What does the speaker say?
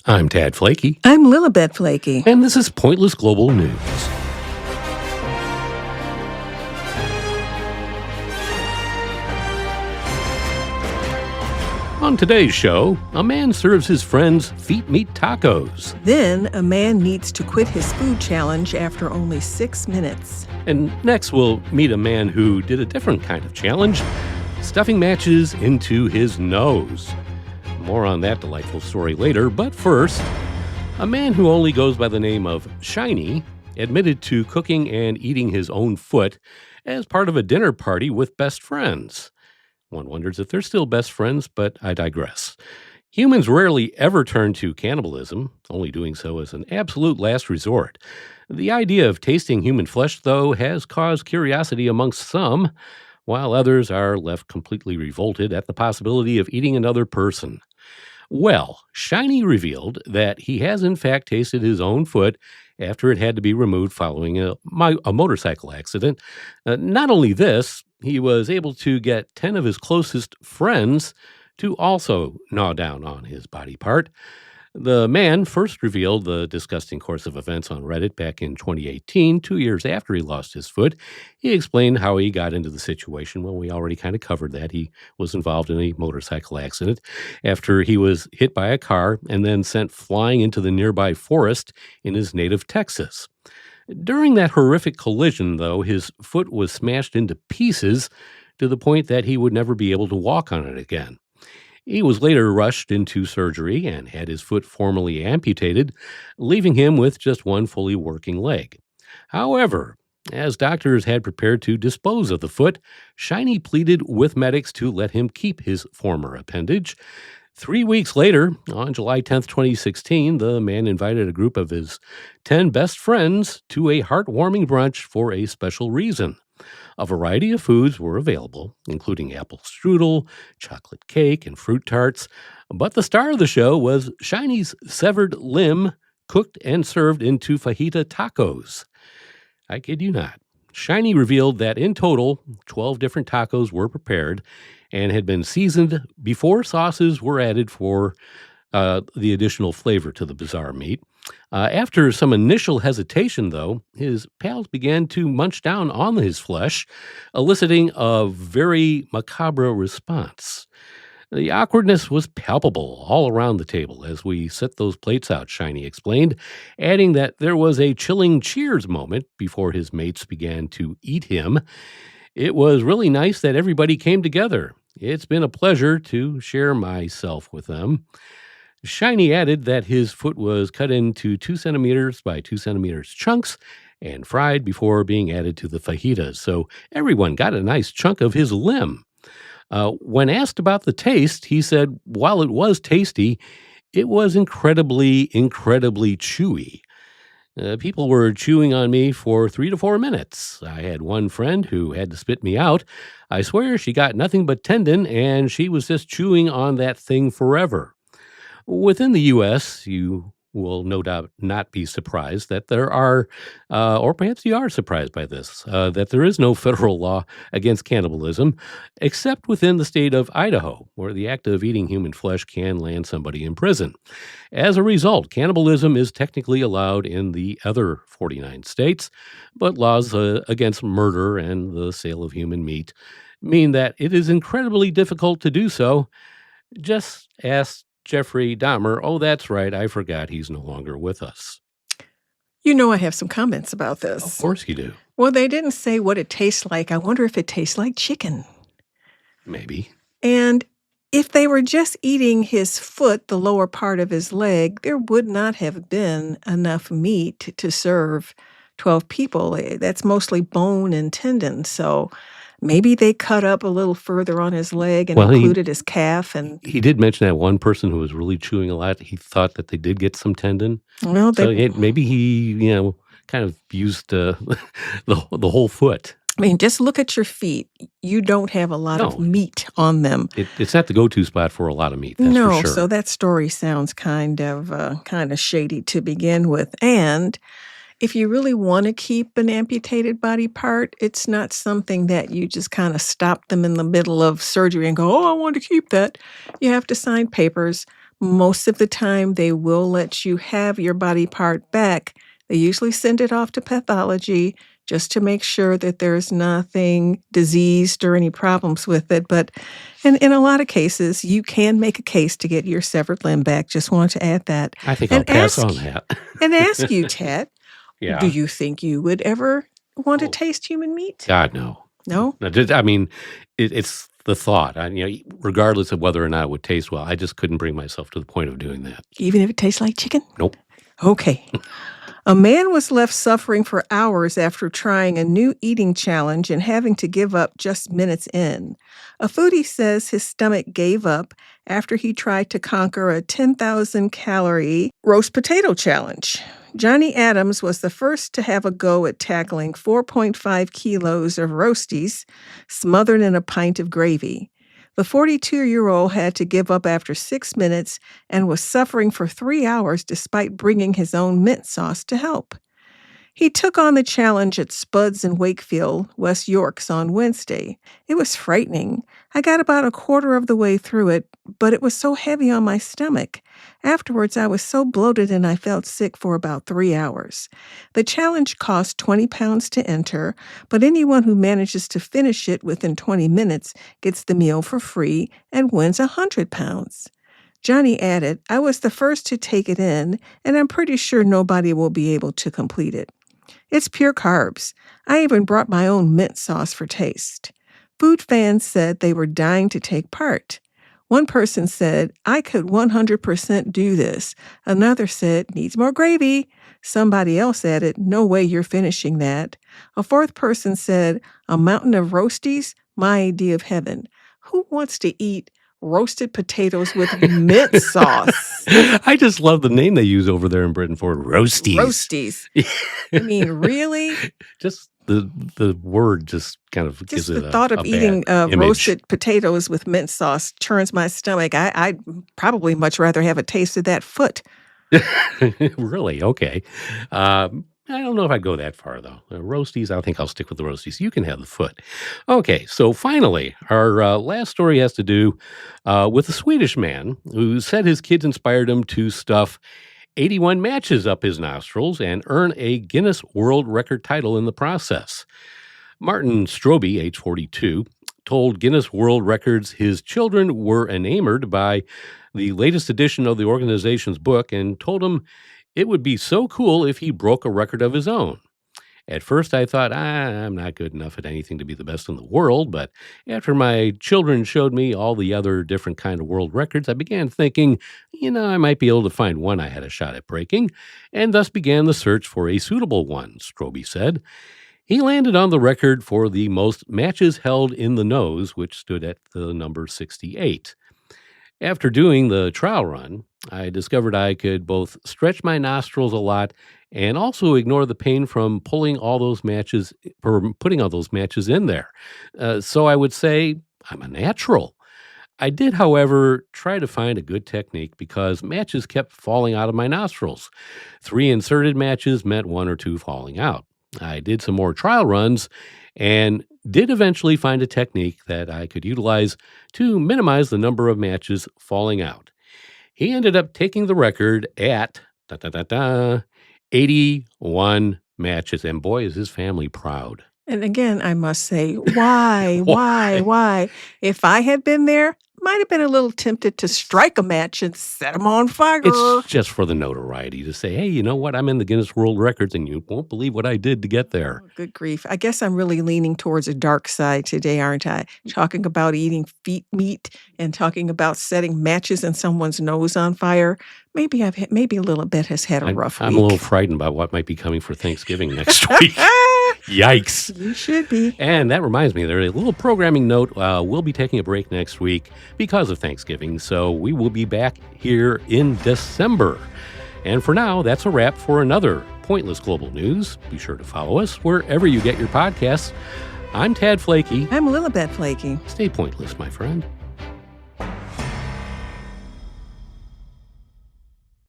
I'm Tad Flakey, I'm Lilibet Flakey. and this is Pointless Global News. On today's show, a man serves his friends feet meat tacos. Then a man needs to quit his food challenge after only 6 minutes. And next, we'll meet a man who did a different kind of challenge, stuffing matches into his nose. More on that delightful story later, but first, a man who only goes by the name of Shiny admitted to cooking and eating his own foot as part of a dinner party with best friends. One wonders if they're still best friends, but I digress. Humans rarely ever turn to cannibalism, only doing so as an absolute last resort. The idea of tasting human flesh, though, has caused curiosity amongst some, while others are left completely revolted at the possibility of eating another person. Well, Shiny revealed that he has in fact tasted his own foot after it had to be removed following a motorcycle accident. Not only this, he was able to get 10 of his closest friends to also gnaw down on his body part. The man first revealed the disgusting course of events on Reddit back in 2018, 2 years after he lost his foot. He explained how he got into the situation. Well, we already kind of covered that. He was involved in a motorcycle accident after he was hit by a car and then sent flying into the nearby forest in his native Texas. During that horrific collision, though, his foot was smashed into pieces to the point that he would never be able to walk on it again. He was later rushed into surgery and had his foot formally amputated, leaving him with just one fully working leg. However, as doctors had prepared to dispose of the foot, Shiny pleaded with medics to let him keep his former appendage. 3 weeks later, on July 10th, 2016, the man invited a group of his 10 best friends to a heartwarming brunch for a special reason. A variety of foods were available, including apple strudel, chocolate cake, and fruit tarts. But the star of the show was Shiny's severed limb, cooked and served into fajita tacos. I kid you not. Shiny revealed that in total, 12 different tacos were prepared and had been seasoned before sauces were added for the additional flavor to the bizarre meat. After some initial hesitation, though, his pals began to munch down on his flesh, eliciting a very macabre response. The awkwardness was palpable all around the table as we set those plates out, Shiny explained, adding that there was a chilling cheers moment before his mates began to eat him. It was really nice that everybody came together. It's been a pleasure to share myself with them. Shiny added that his foot was cut into 2 centimeters by 2 centimeters chunks and fried before being added to the fajitas, so everyone got a nice chunk of his limb. When asked about the taste, he said, while it was tasty, it was incredibly chewy. People were chewing on me for 3 to 4 minutes. I had one friend who had to spit me out. I swear she got nothing but tendon, and she was just chewing on that thing forever. Within the U.S., you will no doubt not be surprised that there are, or perhaps you are surprised by this, that there is no federal law against cannibalism, except within the state of Idaho, where the act of eating human flesh can land somebody in prison. As a result, cannibalism is technically allowed in the other 49 states, but laws against murder and the sale of human meat mean that it is incredibly difficult to do so. Just ask Jeffrey Dahmer. Oh, that's right. I forgot he's no longer with us. You know I have some comments about this. Of course you do. Well, they didn't say what it tastes like. I wonder if it tastes like chicken. Maybe. And if they were just eating his foot, the lower part of his leg, there would not have been enough meat to serve 12 people. That's mostly bone and tendon, so maybe they cut up a little further on his leg and included his calf. And he did mention that one person who was really chewing a lot, he thought that they did get some tendon. Well, maybe he, kind of used the whole foot. I mean, just look at your feet. You don't have a lot of meat on them. It's not the go-to spot for a lot of meat, that's no, for sure. So that story sounds kind of shady to begin with. And if you really want to keep an amputated body part, it's not something that you just kind of stop them in the middle of surgery and go, oh, I want to keep that. You have to sign papers, Most of the time, they will let you have your body part back. They usually send it off to pathology just to make sure that there's nothing diseased or any problems with it. But in a lot of cases, you can make a case to get your severed limb back. Just want to add that. I think I'll pass on that. And ask you, Ted, do Yeah. you think you would ever want to Oh. taste human meat? God, no. No? No, I mean, it's the thought. Regardless of whether or not it would taste well, I just couldn't bring myself to the point of doing that. Even if it tastes like chicken? Nope. Okay. A man was left suffering for hours after trying a new eating challenge and having to give up just minutes in. A foodie says his stomach gave up after he tried to conquer a 10,000-calorie roast potato challenge. Johnny Adams was the first to have a go at tackling 4.5 kilos of roasties smothered in a pint of gravy. The 42-year-old had to give up after 6 minutes and was suffering for 3 hours despite bringing his own mint sauce to help. He took on the challenge at Spud's in Wakefield, West Yorks, on Wednesday. It was frightening. I got about a quarter of the way through it, but it was so heavy on my stomach. Afterwards, I was so bloated and I felt sick for about 3 hours. The challenge cost 20 pounds to enter, but anyone who manages to finish it within 20 minutes gets the meal for free and wins 100 pounds. Johnny added, "I was the first to take it in, and I'm pretty sure nobody will be able to complete it. It's pure carbs. I even brought my own mint sauce for taste." Food fans said they were dying to take part. One person said, "I could 100% do this." Another said, "Needs more gravy." Somebody else added, "No way you're finishing that." A fourth person said, "A mountain of roasties? My idea of heaven. Who wants to eat roasted potatoes with mint sauce?" I just love the name they use over there in Britain for it, roasties. Roasties. I mean, really? Just the word just kind of Just gives it the thought of a eating bad image. roasted potatoes with mint sauce turns my stomach. I'd probably much rather have a taste of that foot. Really? Okay. I don't know if I'd go that far, though. Roasties, I think I'll stick with the roasties. You can have the foot. Okay, so finally, our last story has to do with a Swedish man who said his kids inspired him to stuff 81 matches up his nostrils and earn a Guinness World Record title in the process. Martin Strobe, age 42, told Guinness World Records his children were enamored by the latest edition of the organization's book and told him it would be so cool if he broke a record of his own. At first, I thought, I'm not good enough at anything to be the best in the world, but after my children showed me all the other different kind of world records, I began thinking, I might be able to find one I had a shot at breaking, and thus began the search for a suitable one, Strobe said. He landed on the record for the most matches held in the nose, which stood at the number 68. After doing the trial run, I discovered I could both stretch my nostrils a lot and also ignore the pain from putting all those matches in there. So I would say I'm a natural. I did, however, try to find a good technique because matches kept falling out of my nostrils. 3 inserted matches meant 1 or 2 falling out. I did some more trial runs and did eventually find a technique that I could utilize to minimize the number of matches falling out. He ended up taking the record at 81 matches, and boy, is his family proud. And again, I must say, why? If I had been there, might have been a little tempted to strike a match and set them on fire. It's just for the notoriety to say, hey, you know what? I'm in the Guinness World Records, and you won't believe what I did to get there. Oh, good grief. I guess I'm really leaning towards a dark side today, aren't I? Talking about eating feet meat and talking about setting matches in someone's nose on fire. Maybe a little bit has had a rough week. I'm a little frightened about what might be coming for Thanksgiving next week. Yikes. You should be. And that reminds me, there's a little programming note. We'll be taking a break next week because of Thanksgiving, so we will be back here in December. And for now, that's a wrap for another Pointless Global News. Be sure to follow us wherever you get your podcasts. I'm Tad Flakey. I'm Lilibet Flakey. Stay pointless, my friend.